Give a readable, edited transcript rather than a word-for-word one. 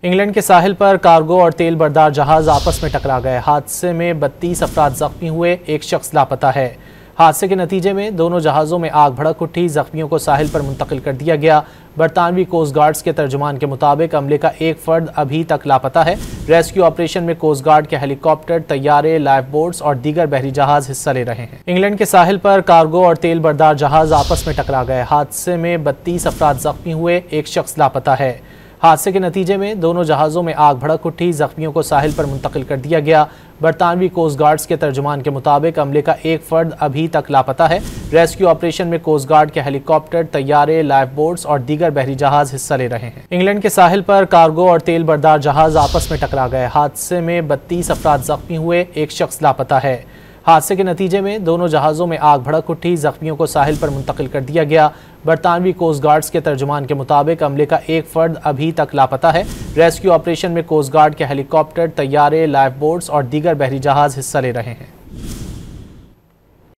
England के साहिल पर cargo और तेल बरदार जहाज आपस में टकरा गए। हादसे में 32 अफराद जख्मी हुए, एक शख्स लापता है। हादसे के नतीजे में दोनों जहाज़ों में आग भड़क उठी। जख्मियों को साहिल पर मुंतकिल कर दिया गया। बरतानवी कोस्ट गार्ड्स के तर्जुमान के मुताबिक अमले का एक फर्द अभी तक लापता है। रेस्क्यू ऑपरेशन में कोस्ट गार्ड के हेलीकॉप्टर, तैयारे, लाइफ बोट्स और दीगर बहरी जहाज हिस्सा ले रहे हैं। इंग्लैंड के साहिल पर कार्गो और तेल बरदार जहाज आपस में टकरा गए। हादसे में 32 अफराद जख्मी हुए, एक शख्स लापता है। हादसे के नतीजे में दोनों जहाज़ों में आग भड़क उठी। जख्मियों को साहिल पर मुंतकिल कर दिया गया। बरतानवी कोस्ट गार्ड्स के तर्जुमान के मुताबिक अमले का एक फर्द अभी तक लापता है। रेस्क्यू ऑपरेशन में कोस्ट गार्ड के हेलीकॉप्टर, तैयारे, लाइफ बोट्स और दीगर बहरी जहाज हिस्सा ले रहे हैं। इंग्लैंड के साहिल पर कार्गो और तेल बरदार जहाज आपस में टकरा गए। हादसे में 32 अफराद जख्मी हुए, एक शख्स लापता है। हादसे के नतीजे में दोनों जहाज़ों में आग भड़क उठी। जख्मियों को साहिल पर मुंतकिल कर दिया गया। बरतानवी कोस्ट गार्ड्स के तर्जुमान के मुताबिक अमले का एक फर्द अभी तक लापता है। रेस्क्यू ऑपरेशन में कोस्ट गार्ड के हेलीकॉप्टर, तैयारे, लाइफ बोट्स और दीगर बहरी जहाज हिस्सा ले रहे हैं।